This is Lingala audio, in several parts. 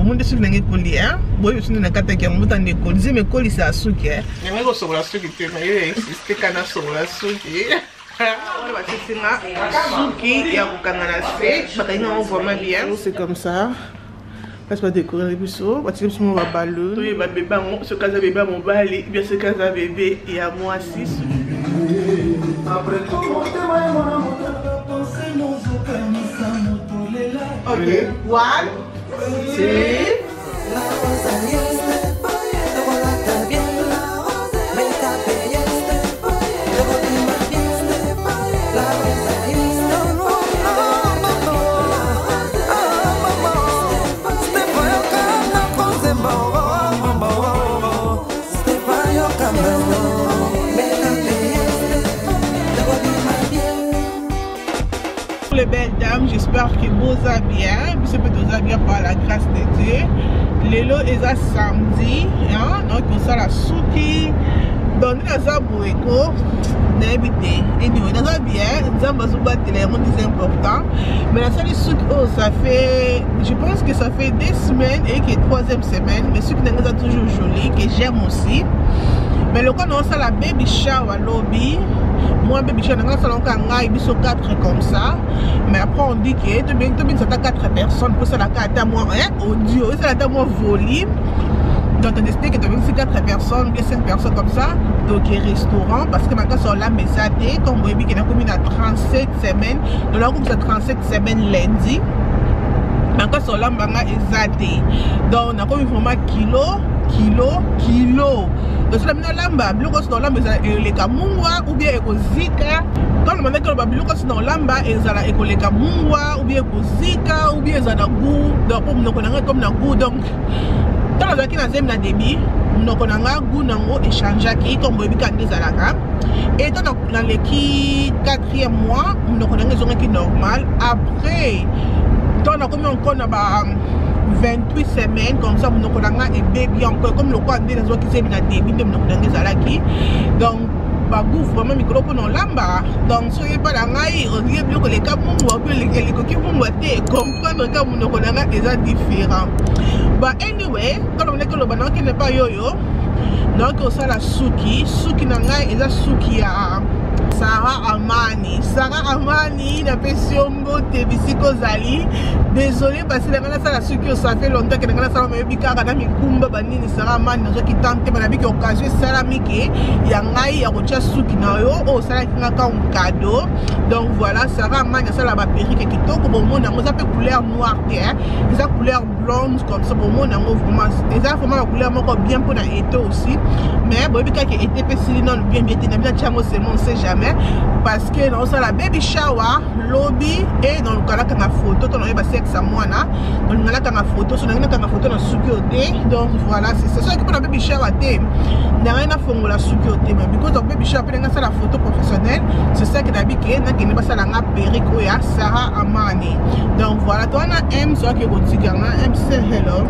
au monde sur n'engé colis hein boy sur na kata ki on tande colis mais colis c'est à suki hein n'engé ko sobola suki te mais yo existe kana sobola suki on va tester na suki ya kukanga na se bakaina on vraiment bien c'est comme ça parce que décorer les bisous parce que mon va ballon oui ba bébé ce casa bébé mon bali bien ce casa bébé et à moi 6 après tout ok 1 2 les belles dames, j'espère que vous allez bien. Vous allez bien par la grâce de Dieu. Lelo est à samedi, hein? Donc on sait la souki. Donc nous avons beaucoup d'invités. Et nous avons bien. Nous avons besoin de télé, c'est important. Mais la seule souki, oh, ça fait, je pense que ça fait 2 semaines et que 3e semaine. Mais souki n'est pas toujours joli, que j'aime aussi. Mais le cas on sait la baby shower lobby. Moi baby shower dans salon quand il y a 4 comme ça. Mais après on dit que tu bien ça 4 personnes pour ça la carte moi audio, ça la moi volume. Donc on décide que tu bien 4 personnes, bien 5 personnes comme ça. Donc restaurant parce que maintenant sur la mesade comme vous voyez qu'il y a combien à 37 semaines. Donc là comme ça 37 semaines lundi. Maintenant sur la mbanga ezate. Donc on a comme vraiment kilo. Donc c'est la mina lamba, bloko dans lamba les kamungwa ou bien ekozika. Quand on m'a dit que le bloko dans lamba ezala ekoleka mungwa ou bien ekozika ou bien ezala goût. Donc pour nous connaître comme na goût donc dans la zaki na zem na débit, nous connaître goût nango échange qui comme bobi kan ezalaka. Et dans le qui 4e mois, nous connaître zone qui normal après dans la combien on a 28 semaines comme ça nous connaissons et bébé encore comme le quoi des autres qui s'est mis à début de nous connaissons donc bah goût vraiment micro pour nous lamba donc soyez pas là on dit que les cas mon ou les coquilles mon comprendre que nous connaissons déjà différent bah anyway quand on est que le banana qui n'est pas yo-yo donc on sait la suki nanga et la suki à Sarah Amani na pesiongo te bisiko zali désolé parce que la suki ça fait longtemps que la sala me bika kana mikumba banini Sarah Amani nazo kitante bana biki occasion sala miki ya ngai ya kocha suki na yo o sala kinga ka un cadeau donc voilà Sarah Amani sala ba perruque kitoko bon mona mo ça peut couleur noire hein ça couleur blonde comme ça bon mona mo vraiment ça vraiment la couleur moko bien pour na été aussi mais bon bika que été pesili non bien na bien chango c'est on sait jamais parce que dans ça la baby shower lobby et dans le cas la photo on a passé avec ça moi là dans le cas la photo sur la photo dans suki donc voilà c'est ça que pour la baby shower té n'a rien à faire la suki mais because dans baby shower après ça la photo professionnelle c'est ça que d'habitude que n'est pas ça la perruque ou ya Sarah Amani donc voilà toi on a M soit que gotigana M c'est hello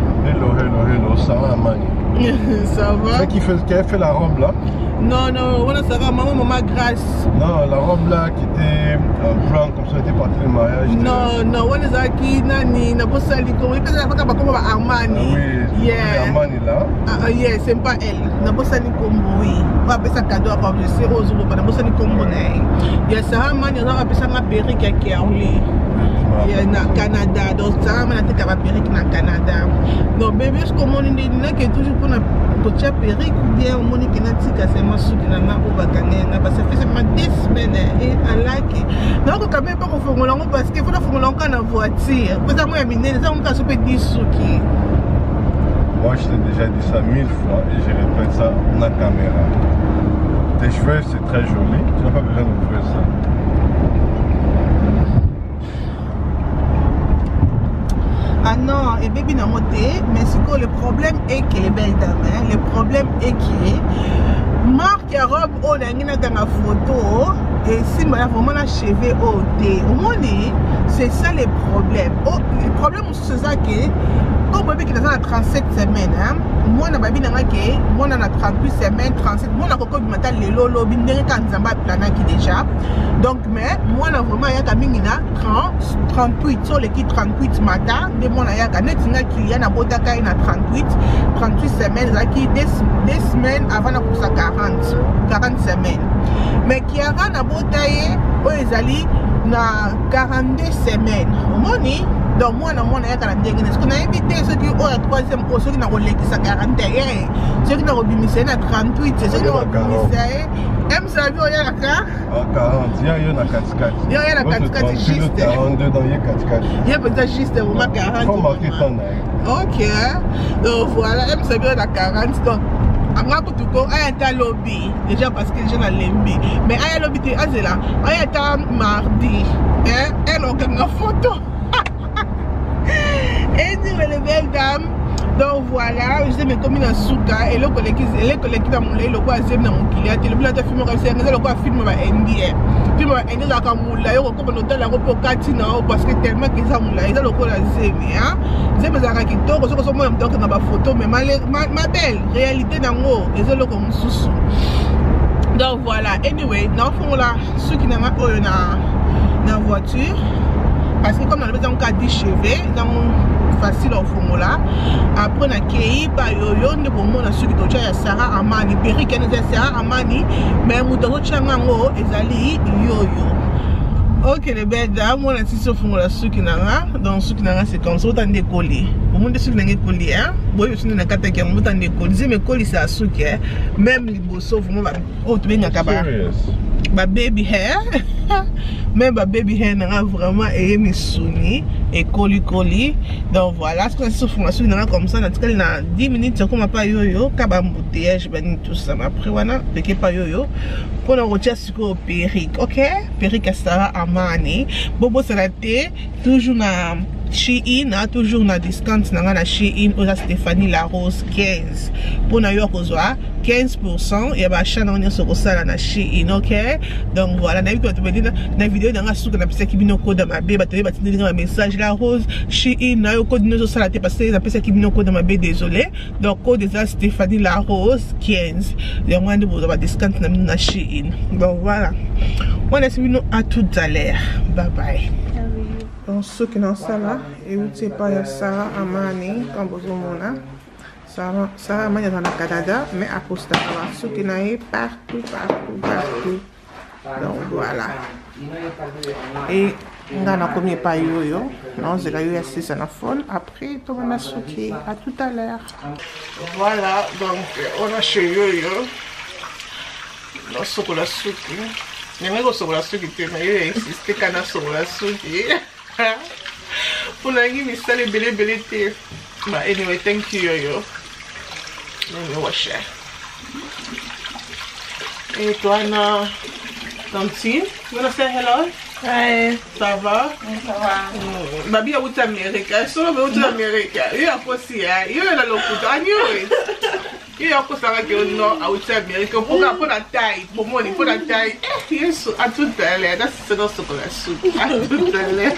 Sarah Amani ça va c'est qui fait la robe là. Non, on a Sarah, maman Grâce. Non, la robe là qui était en blanc comme ça, était partie du mariage. Non, on est qui nani, n'a pas sali comme il peut pas comme Armani. Oui, Armani là. Ah, yeah, c'est pas elle. N'a pas sali comme oui. On va appeler ça cadeau à part, je sais, aux autres, n'a pas sali comme on est. Il y a Sarah Armani, on va appeler ça ma perruque qui est en ligne. Il y a au Canada, donc ça, on a été capable de perruque au Canada. Donc, bébé, ce qu'on dit, c'est toujours pour la perruque ou bien on dit qu'il y a c'est moi ce qui n'a pas parce que ça fait seulement 2 semaines et à like. Donc, quand même, pas qu'on fait parce qu'il faut faire longtemps dans la voiture. Vous avez amené, ça, on a super 10 souki. Moi, je t'ai déjà dit ça 1000 fois et je répète ça dans la caméra. Tes cheveux, c'est très joli, tu n'as pas besoin de faire ça. Ah non, et bébé n'a monté, mais ce que le problème est que les belles dames, le problème est que marque la robe au n'a dans la photo et si ma vraiment la cheveux au thé, au c'est ça le problème. Oh, le problème c'est ça que quand bébé qui est dans na 37 semaines hein. Moi na babi nanga ke moi na 38 semaines 37 moi na koko bimata lelo lobi ndenge ka nzamba plana ki déjà. Donc mais moi na vraiment ya ka mingi na 38 sur l'équipe 38 matin de moi na ya ka net nga client na bota ka na 38 semaines là qui des semaines avant na pour 40 semaines. Mais qui a na bota ye o ezali na 42 semaines. Omoni donc moi na ya ka ndenge est-ce que na éviter ceux qui au troisième cours ceux qui na kolekisa 41 ceux qui na robimisa na 38 ceux qui na robimisa M ça veut ya ka 40 ya na 44 ya na 44 juste 42 dans ya 44 ya peut-être juste vraiment 40 OK donc voilà M ça veut na 40 donc anga kutuko ayata lobby déjà parce que j'ai na lembi mais aya lobby te azela ayata mardi elle organise photo. Et dit les belles dames. Donc voilà, je sais mais comme il a souka et le collègue dans mon lait, le quoi c'est dans mon client, le bilan de film c'est le quoi film va NDA. Film va NDA la camoula, yo comme l'hôtel la repos katina parce que tellement que ça moula, il a le quoi la zemi hein. C'est mes arrêts qui tort, parce que moi même donc dans ma photo mais ma belle réalité dans haut, et c'est le comme sous. Donc voilà, anyway, dans fond là, ceux qui n'ont pas dans voiture parce que comme dans le besoin cas d'chevet dans facile au fond là après na kei pa yoyo ne bon na suki to ya Sarah Amani perrique ne Sarah Amani mais muto changa ngo ezali yoyo. OK les belles dames on a si au fond la suki nanga donc suki nanga c'est comme ça autant de colis au monde suki nanga colis hein boy aussi na kata ki mo autant de colis mais colis c'est suki même liboso vraiment oh tu benga kaba ba baby hair même ba baby hair n'a vraiment aimé Sony et colis donc voilà ce que c'est sur formation n'a comme ça dans 10 minutes comme pas yoyo kaba embouteillage ben tout ça après voilà peke pas yoyo pour on retient sur au perrique. OK perrique Sarah Amani bobo salaté toujours na Shein a toujours na discount na Shein ou la Stéphanie la Rose 15 pour na yo kozwa 15% et ba achat na sur ça na Shein. OK donc voilà na vidéo na vidéo na souka na pesa kibino code ma bé ba te ba tindinga message la Rose Shein na yo code no ça la te parce que na pesa kibino code ma bé désolé donc code de Stéphanie la Rose 15 et on de ba discount na Shein. Donc voilà on est suivi à tout à l'heure. Bye bye. Donc ceux qui n'ont ça là et où c'est pas Sarah Amani comme vous mona Sarah Amani dans le Canada mais à Costa Rica ceux qui n'ont partout. Donc voilà et on a commis pas yoyo non c'est là eu assez ça na phone après tout on a souki à tout à l'heure. Voilà donc on a chez yoyo non soko la souki n'aimez pas soko la souki mais il existe kana soko la souki. Pour la gueule, mais ça les belé té. But anyway, thank you yo. Let me wash it. Et toi, na tantine, you wanna say hello? Hi. Ça va? Ça va. Babi a out America. Solo be out America. You are possi ya. You are la lokuta. I knew it. You are possi la que no out America. Pour la taille, pour money, pour la taille. Yes, à tout à l'heure. C'est dans ce qu'on a sous. À tout à l'heure.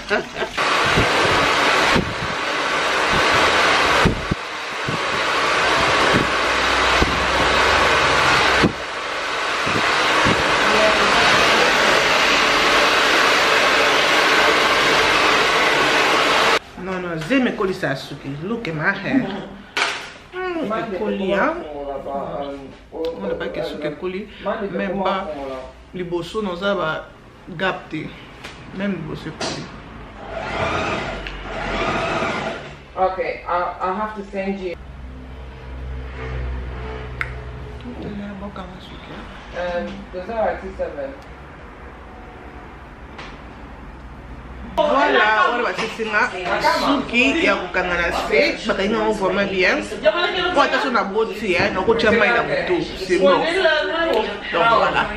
J'ai mes colis à souki. Look at my hair. Les colis, hein? On n'a pas que souki colis. Même pas les bossos, nous avons gapté. Même les bossos colis. Okay, I'll have to send you. Those are 27. Voilà, on va faire souki ya kukangana se, bakainga on vraiment bien. Pour attention na boti hein, na ko chama ina mutu, c'est bon. Donc voilà.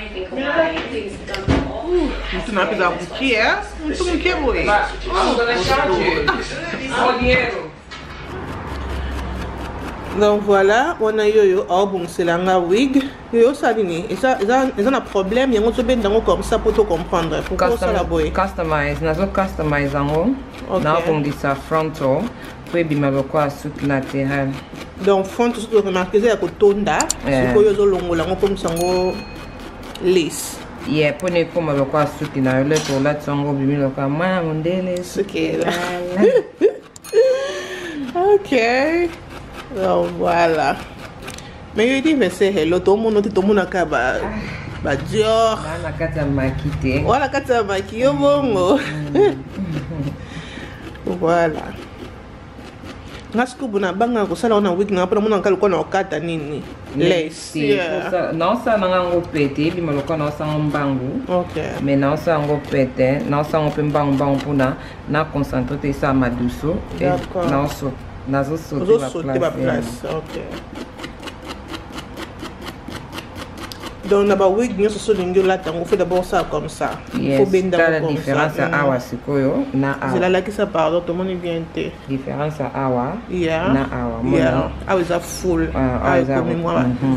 Mutu na pesa buki hein, mutu mke boy. I'm gonna charge you. Oh yeah. Donc voilà, on a yo oh bon c'est la wig. Yo ça vini, et ça un problème, il y a un peu de comme ça pour te comprendre. Pourquoi ça la boy? Customize, nazo customize ango. Na pongi sa frontal. Oui, bimaloka soupe naturelle. Donc fond tout ce que remarquez c'est que tonda c'est que yo longola comme sango lace. Yeah, pone comme le quoi soupe na le pour la sango bimaloka ma mondele ce qui est là. OK. Donc voilà. Mais il dit mais c'est hello tout le monde akaba ba Dior. Na kata makite. Voilà kata maki yo bongo. Voilà. Ngasku buna banga ko sala ona wig ngapra muna kala ko na okata nini lace non ça nango pete bimaloka na sango mbangu. OK. Mais non ça ngo pete non ça on peut mbangu puna na concentrer ça maduso et non so nazo sauter la place. OK. Donc na ba wig nyo so lingo la tango fait d'abord ça comme ça. Il faut bien d'abord la différence à awa sikoyo na awa. C'est là qui ça pardon tout le monde vient te. Différence à awa. Yeah. Na awa. Yeah. Awa is a full. Awa is a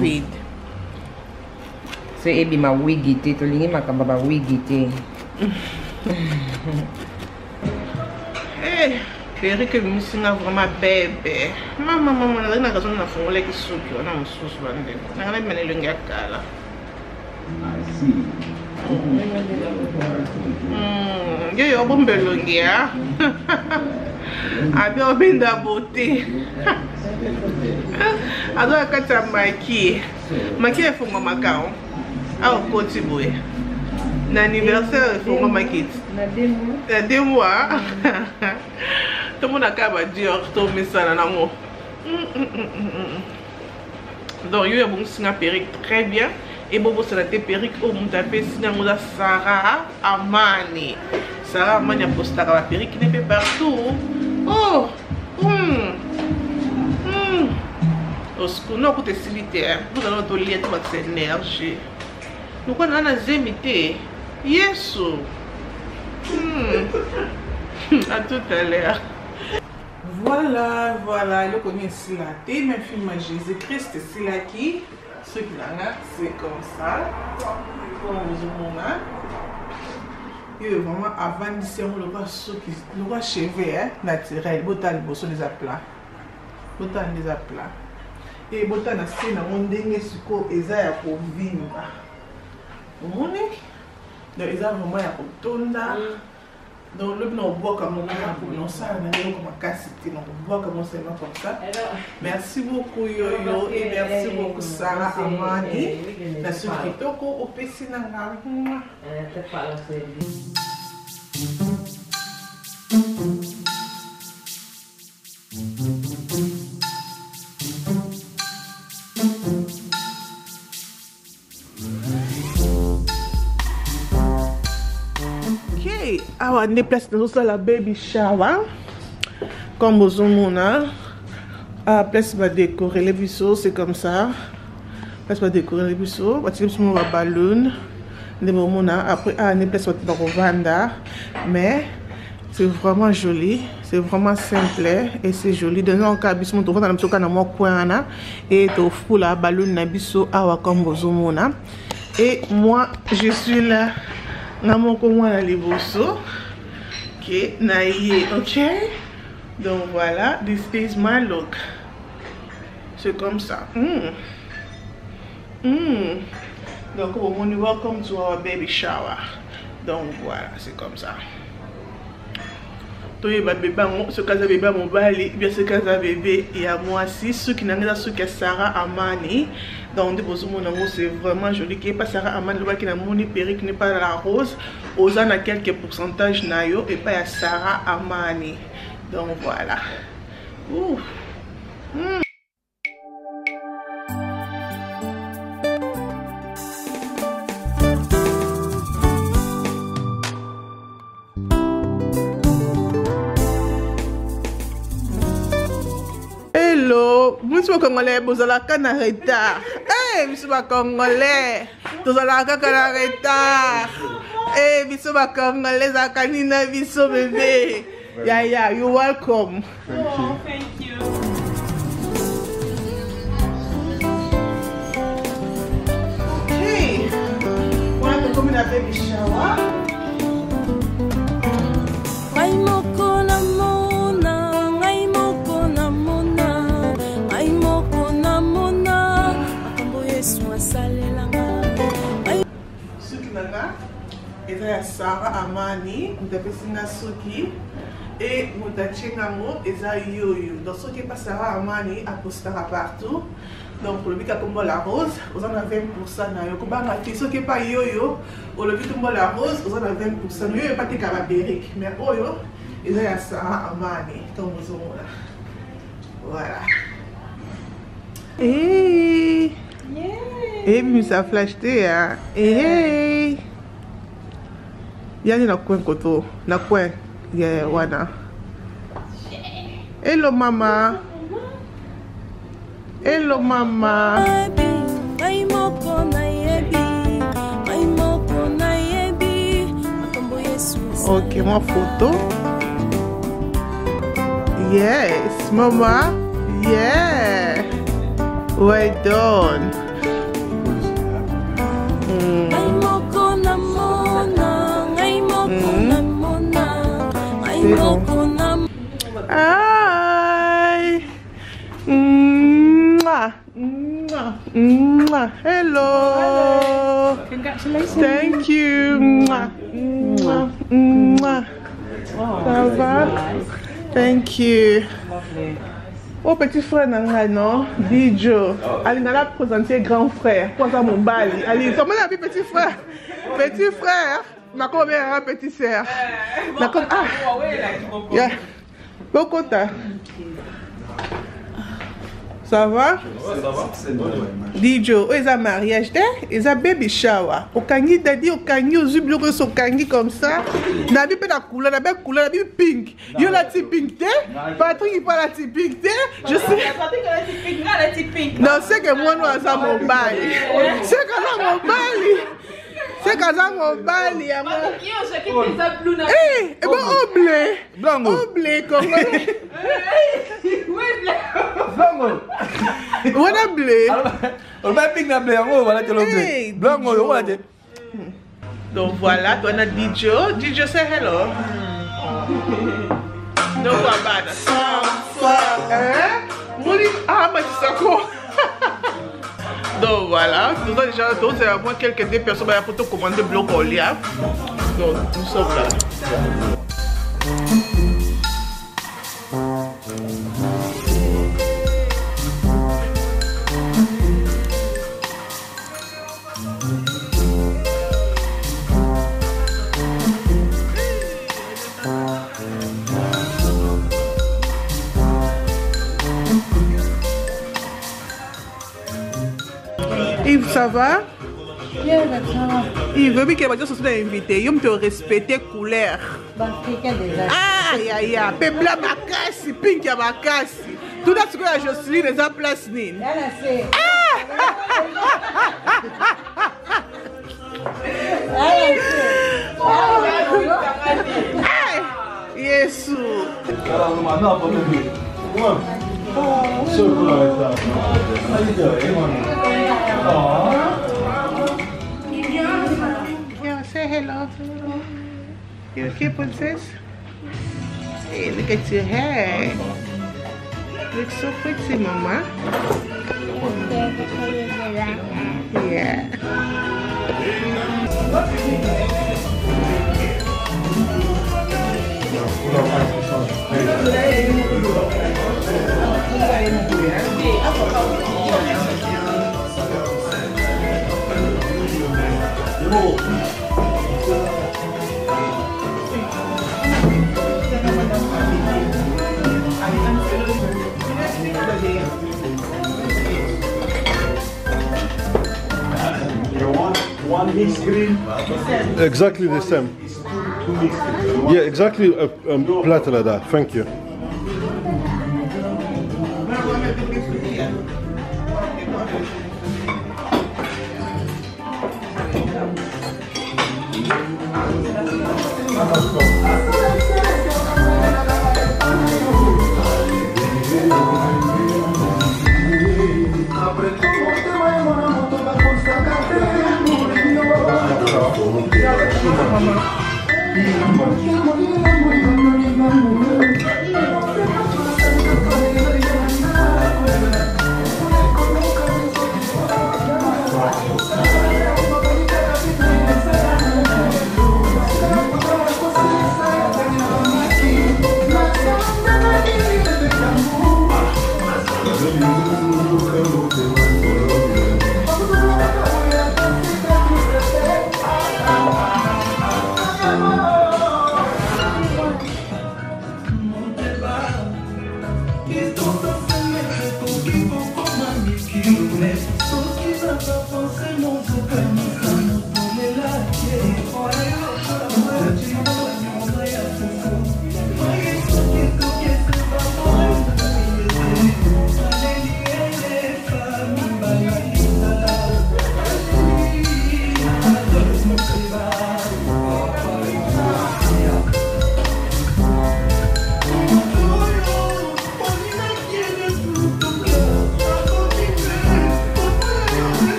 vide. C'est ebi ma wigité to lingi makamba ba wigité. Eh, Perry que musinga vraiment bébé. Maman na raison na fongole ki souki na mususu bande. Na ngale mene lungi akala. Yo bombelongi ya. Abi obenda beauté. Ado akata maki. Maki efunga makao. Awo koti boy. Na anniversaire efunga maki. Na 2 mois. Tout le monde a qu'à dire que ça na mo. Donc il y a bon signe perruque très bien et bobo c'est la perruque au monde appelle signe moda Sarah Amani. Sarah Amani a posté la perruque qui n'est pas partout. Oh. Au secours non côté solitaire. Nous allons te lier toute cette énergie. Nous on a zémité. Yesu. À tout à l'heure. Voilà, il connaît ici la thé, même film Jésus-Christ, c'est là qui, ce qui là, c'est comme ça, comme vous voyez, il est vraiment avant d'ici, on le voit ce qui, le voit cheveux naturel, botal bosso des aplats, et botal na scène na mondenge suko ezaya pour vivre, vous voyez, donc ezaya vraiment ya kotonda. Donc, le on boit comme on ça, comme cassité, on boit comme ça. Merci beaucoup Yoyo et merci beaucoup Sarah Amani. La sécurité au PC Nanga. Awa on déplace dans la baby shower comme vous avez à place va décorer les bisous, c'est comme ça. Place va décorer les bisous, va tirer sur mon ballon de mon après à une place va vendre, mais c'est vraiment joli, c'est vraiment simple et c'est joli. Dans un cas bisous on va dans le cas dans mon coin et to fou la ballon na bisous awa comme vous avez. Et moi je suis là. Ok, ok. Donc voilà, this is my look. C'est comme ça. Donc on welcome to our baby shower. Donc voilà, c'est comme ça. Ce cas bébé mon bali, bien ce cas bébé et à moi aussi ceux qui n'ont pas ce que Sarah Amani. Donc c'est vraiment joli qui est pas Sarah Amani qui n'a moni perruque n'est pas la rose aux en a quelques pourcentages nayo et pas à Sarah Amani. Donc voilà. Hello, monsieur Congolais, vous allez à retard. Eh, monsieur Congolais, vous allez à retard. Eh, monsieur Congolais, à canina, monsieur bébé. Yeah, you're welcome. Oh, thank you. Okay, want to come in a baby shower? Ngai moko na mona, ngai moko eza Sarah Amani, mutapesina soki et mutachengango eza yoyo. Donc soki pas Sarah Amani apostera partout. Donc le but comme la rose, vous en avez 20% na yo. Kobanga ti soki pas yoyo, le but comme la rose, vous en avez 20%. Yoyo pas te carabérique, mais oyo eza Sarah Amani. Donc vous là. Voilà. Hey. Et puis ça flash hein. Hey. Yani na coin koto, na coin. Yeah, wana. Hello mama. Hello mama. Ok, ma photo. Yes, mama. Yeah. Well done. Hi. Hello. Congratulations. Thank you. Ça va? Thank you. Oh petit frère nanga non, Dijo. Allez n'a la présenter grand frère. Quoi ça mon bali? Allez, comment la petit frère? Petit frère. Ma combien un petit sœur. D'accord. Ah. Yeah. Bokota. Ça va? Dijo, ils ont mariage, ils ont baby shower. Au kangi daddy, au kangi, aux yeux au kangi comme ça. Nabi pe la couleur, nabi pink. Yo la ti pink te? Patrick il parle la ti pink te? Je sais. Non, c'est que moi nous avons mon bail. C'est que nous mon bail. C'est que nous mon bail. Eh, et bon au blé. Blanco. Au blé comme. Voilà blé. On va piquer la blé, on va la blé. Blanc, on va la. Donc voilà, toi on a Dijo. Dijo say hello. No babada. Mouni ah mais c'est quoi? Donc voilà, nous avons déjà d'autres à moins quelques des personnes à photo commander bloc au lien. Donc nous sommes là. Yves, ça va? Yves, veut que les gens soient invités. Ils me respecter couleur. Ah, ya ya, pebla makasi, pink ya makasi. Tout ça ce que la Jocelyne les a place nine. Yesu. Yeah, say hello. You okay, princess? Hey, look at your hair. Looks so pretty, mama. Yeah. One mixed green. Exactly the same. Yeah, exactly a platter like that. Thank you.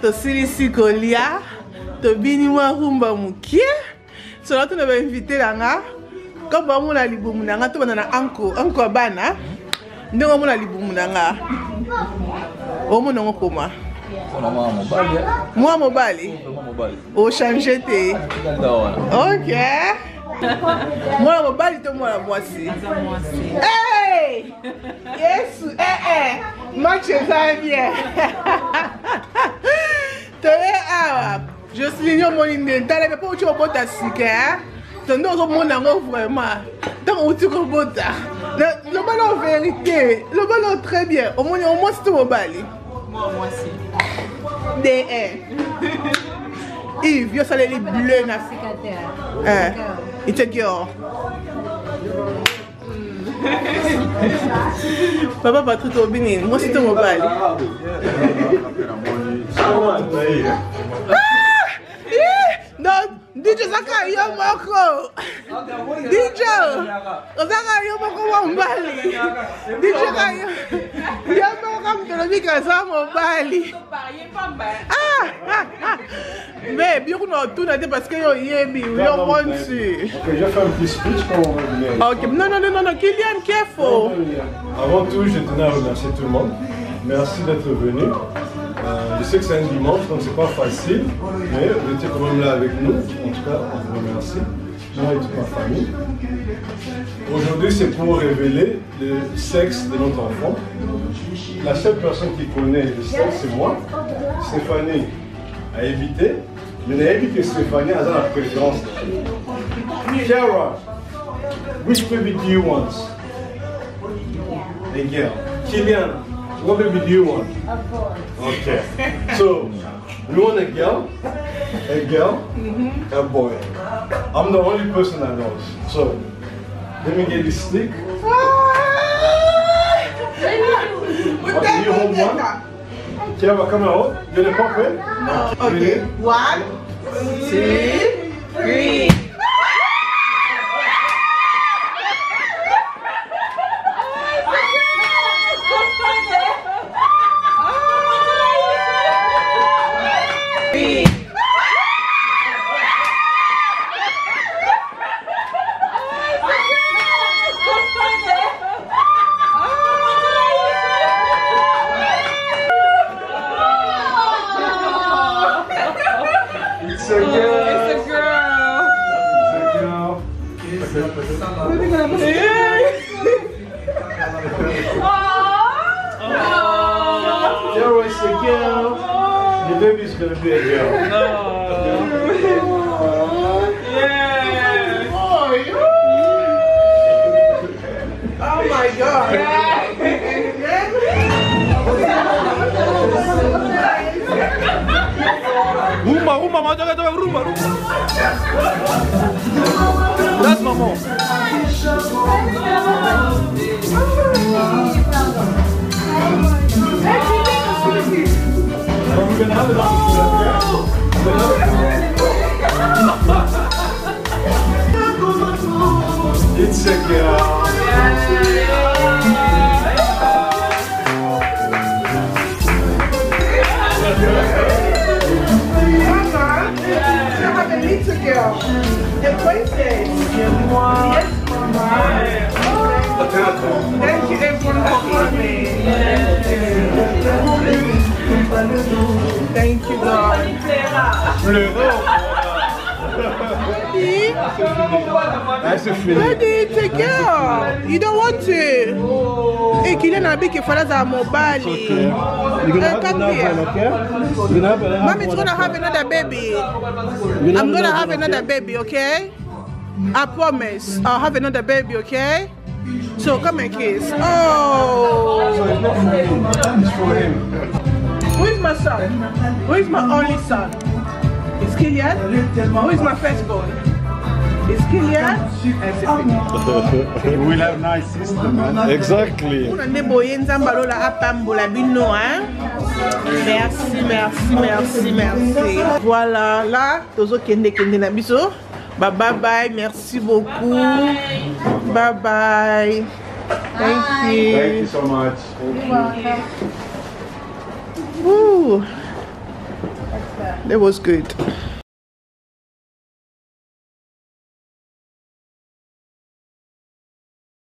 to silisi kolia to bini wa rumba mukie so là tu n'avais invité là comme ba mona libumu nanga to bana anko bana ndongo mona libumu nanga o mona ngokoma moi mobali o changer te OK moi mobali to moi mwasi hey yes match ça bien je suis l'union mon indentale mais pas tu vas botter sika tendo zo mona ngo vraiment donc tu ko botter le ballon vérité le ballon très bien au moins c'est mobali moi aussi D1 Yves yo salé les bleus na sikataire it's a girl Papa Patrick Obini, moi c'est ton mobile. Non, DJ Zaka yo moko. DJ Zaka yo moko mobile. DJ Zaka yo moko mtelomika za mobile. Mais bien qu'on a tout noté parce que yo yebi yo montu. Ok, je fais un petit speech quand on revient. Ok, non, Kylian, careful. Avant tout, je tenais à remercier tout le monde. Merci d'être venu. Je sais que c'est un dimanche, donc c'est pas facile, mais vous étiez quand même là avec nous. En tout cas, on vous remercie. Moi et toute ma famille. Aujourd'hui, c'est pour révéler le sexe de notre enfant. La seule personne qui connaît le sexe, c'est moi. Stéphanie a évité. Mais n'a évité Stéphanie à la préférence. Kiara, which baby do you want? A girl. Kylian, what baby do you want? A boy. Okay. So, we want a girl, a boy. I'm the only person that knows. So, let me get this stick. Okay, you hold one. Kiara, come out. You want to pop it? No. Okay. 1, 2, 3. It's a girl. You're always a girl. The baby's gonna be a girl. Oh my God. Rumba, rumba. That's my mom. We're gonna have it on. It's a girl. Little girl, the princess. Yes, Mama. Thank you, everyone, for coming. Thank you, God. Daddy, it's a girl. You don't want to. Hey, Kylian, I'll be careful as I'm mobile. Come here. Mommy's gonna have another baby. I'm gonna have another baby, okay? I promise. I'll have another baby, okay? So come and kiss. Oh. It's for him. Who is my son? Who is my only son? Is Kylian? Who is my firstborn? Is Kylian? We'll have nice sister, man. Exactly. Merci. Voilà, là, tozo kende na biso. Bye bye, merci beaucoup. Bye bye. Thank you. Thank you so much. Woo. That was good.